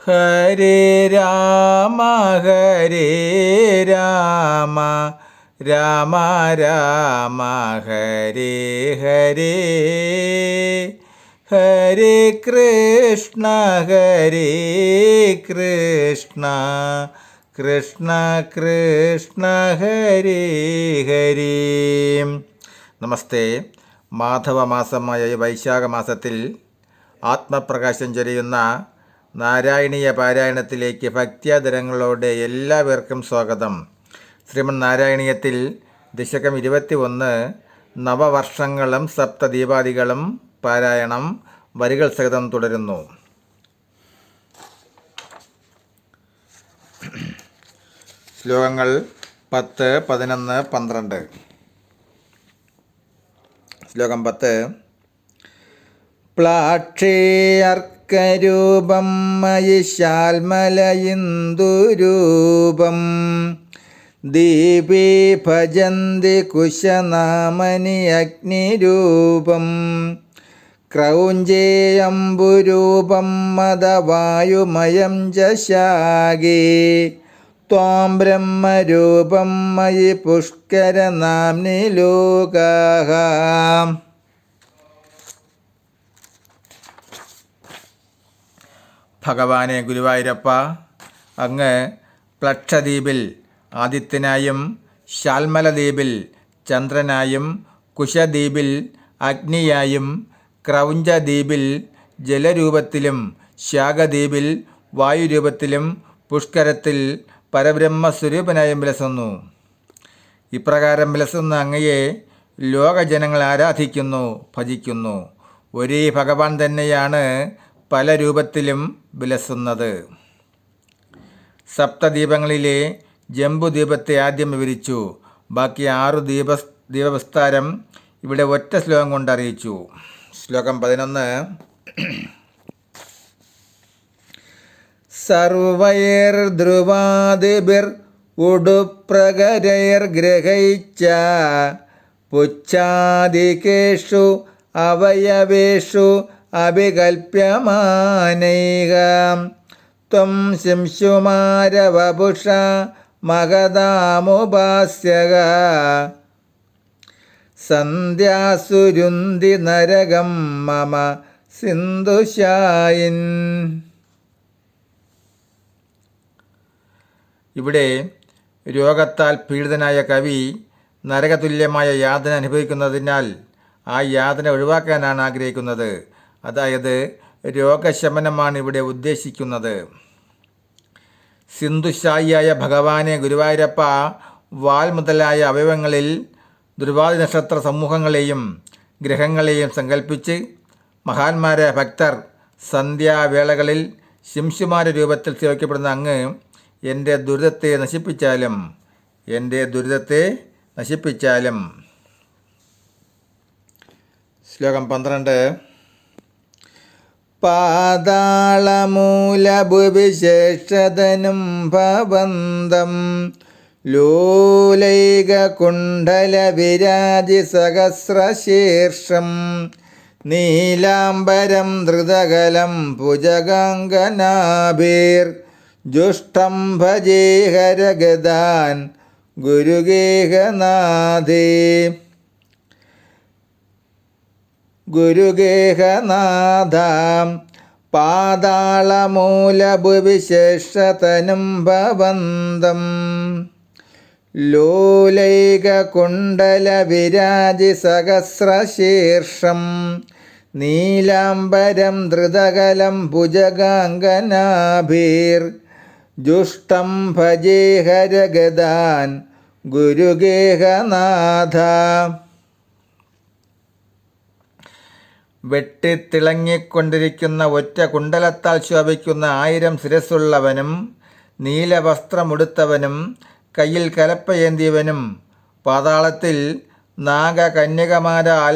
ഹരേ രാമ ഹരേ രാമ രാമ രാമ ഹരേ ഹരേ ഹരേ കൃഷ്ണ കൃഷ്ണ കൃഷ്ണ ഹരേ ഹരേ. നമസ്തേ. മാധവമാസമായ ഈ വൈശാഖ മാസത്തിൽ ആത്മപ്രകാശം ചൊരിയുന്ന നാരായണീയ പാരായണത്തിലേക്ക് ഭക്ത്യാദരങ്ങളോടെ എല്ലാവർക്കും സ്വാഗതം. ശ്രീമദ് നാരായണീയത്തിൽ ദശകം 21 നവവർഷങ്ങളും സപ്തദീപാദികളും പാരായണം വരികൾ സഹിതം തുടരുന്നു. ശ്ലോകങ്ങൾ 10, 11, 12. ശ്ലോകം 10. പ്ലാക്ഷേയർക്കരൂപം മയിശാൽമലയിന്ദുരൂപം ദീപേ ഭജന്തി കുശനാമനി അഗ്നിരൂപം ക്രൗഞ്ചേയംബുരൂപം മദവായുമയം ജശാഗേ ത്വാം ബ്രഹ്മരൂപം മയി പുഷ്കരനാംനി ലോകാഃ. ഭഗവാനെ ഗുരുവായൂരപ്പ, അങ്ങ് പ്ലക്ഷദ്വീപിൽ ആദിത്യനായും ശാൽമലദ്വീപിൽ ചന്ദ്രനായും കുശദ്വീപിൽ അഗ്നിയായും ക്രൗഞ്ചദ്വീപിൽ ജലരൂപത്തിലും ശാഖദ്വീപിൽ വായുരൂപത്തിലും പുഷ്കരത്തിൽ പരബ്രഹ്മസ്വരൂപനായും വിലസുന്നു. ഇപ്രകാരം വിലസുന്ന അങ്ങയെ ലോകജനങ്ങൾ ആരാധിക്കുന്നു, ഭജിക്കുന്നു. ഒരേ ഭഗവാൻ തന്നെയാണ് പല രൂപത്തിലും വിലസുന്നത്. സപ്തദ്വീപങ്ങളിലെ ജംബുദ്വീപത്തെ ആദ്യം വിവരിച്ചു. ബാക്കി 6 ദീപവിസ്താരം ഇവിടെ ഒറ്റ ശ്ലോകം കൊണ്ട് അറിയിച്ചു. ശ്ലോകം 11. സർവൈർധ്രുവാദിഭിർ ഉടുപ്രകരൈർഗ്രഹൈച്ച പുച്ഛാദികേഷു അവയവേഷു അഭികൽപ്യമാനൈകം ത്വം ശംശുമാരവപുഷ മഹദാമുപാസ്യക സന്ധ്യാസുരുന്തി നരകം മമ സിന്ധുശായിൻ. ഇവിടെ രോഗത്താൽ പീഡിതനായ കവി നരകതുല്യമായ യാതന അനുഭവിക്കുന്നതിനാൽ ആ യാതന ഒഴിവാക്കാനാണ് ആഗ്രഹിക്കുന്നത്. അതായത് രോഗശമനമാണ് ഇവിടെ ഉദ്ദേശിക്കുന്നത്. സിന്ധുശായിയായ ഭഗവാനെ ഗുരുവായൂരപ്പ വാൽ മുതലായ അവയവങ്ങളിൽ ധ്രുവാദി നക്ഷത്ര സമൂഹങ്ങളെയും ഗ്രഹങ്ങളെയും സങ്കല്പിച്ച് മഹാന്മാരായ ഭക്തർ സന്ധ്യാവേളകളിൽ ശിംശുമാര രൂപത്തിൽ സേവിക്കപ്പെടുന്ന അങ്ങ് എൻ്റെ ദുരിതത്തെ നശിപ്പിച്ചാലും. ശ്ലോകം 12. പാതാളമൂലഭുവിശേഷതനും ഭവന്തം ലോലൈകകുണ്ഡലവിരാജി സഹസ്രശീർഷം നീലാംബരം ധൃതകലം ഭുജഗാംഗനാഭിർ ജുഷ്ടം ഭജേ ഹരഗദാൻ ഗുരുഗേഹനാഥാം പാതാളമൂലഭുവിശേഷതനും ഭവന്തം ലോലൈകകുണ്ഡലവിരാജി സഹസ്രശീർഷം നീലാംബരം ധൃതകലം ഭുജഗാംഗനാഭിർ ജുഷ്ടം ഭജേ ഹരഗദാൻ ഗുരുഗേഹനാഥ. വെട്ടിത്തിളങ്ങിക്കൊണ്ടിരിക്കുന്ന ഒറ്റ കുണ്ടലത്താൽ ശോഭിക്കുന്ന 1000 ശിരസ്സുള്ളവനും നീലവസ്ത്രമുടുത്തവനും കയ്യിൽ കലപ്പയേന്തിയവനും പാതാളത്തിൽ നാഗകന്യകമാരാൽ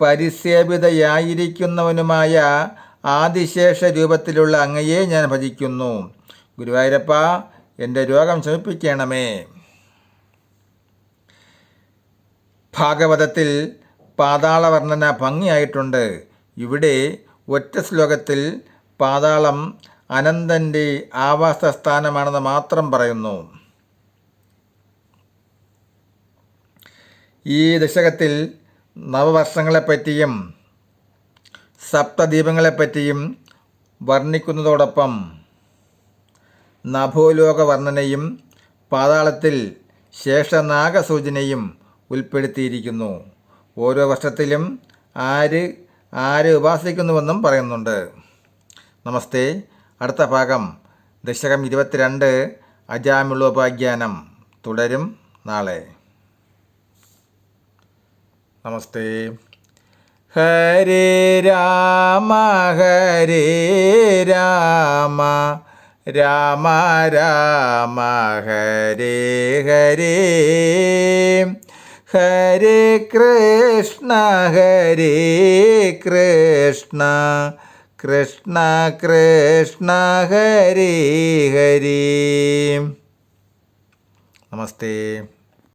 പരിസേവിതയായിരിക്കുന്നവനുമായ ആദിശേഷ രൂപത്തിലുള്ള അങ്ങയെ ഞാൻ ഭജിക്കുന്നു. ഗുരുവായൂരപ്പ, എൻ്റെ രോഗം ശമിപ്പിക്കണമേ. ഭാഗവതത്തിൽ പാതാളവർണ്ണന ഭംഗിയായിട്ടുണ്ട്. ഇവിടെ ഒറ്റ ശ്ലോകത്തിൽ പാതാളം അനന്തൻ്റെ ആവാസസ്ഥാനമാണെന്ന് മാത്രം പറയുന്നു. ഈ ദശകത്തിൽ നവവർഷങ്ങളെപ്പറ്റിയും സപ്തദ്വീപങ്ങളെപ്പറ്റിയും വർണ്ണിക്കുന്നതോടൊപ്പം നഭോലോക വർണ്ണനയും പാതാളത്തിൽ ശേഷനാഗസൂചനയും ഉൾപ്പെടുത്തിയിരിക്കുന്നു. ഓരോ വർഷത്തിലും ആര് ഉപാസിക്കുന്നുവെന്നും പറയുന്നുണ്ട്. നമസ്തേ. അടുത്ത ഭാഗം ദശകം 22 അജാമിളോപാഖ്യാനം തുടരും നാളെ. നമസ്തേ. ഹരേ രാമ ഹരേ രാമ രാമ രാമ ഹരേ ഹരേ ഹരേ കൃഷ്ണ കൃഷ്ണ കൃഷ്ണ ഹരേ ഹരേ. നമസ്തേ.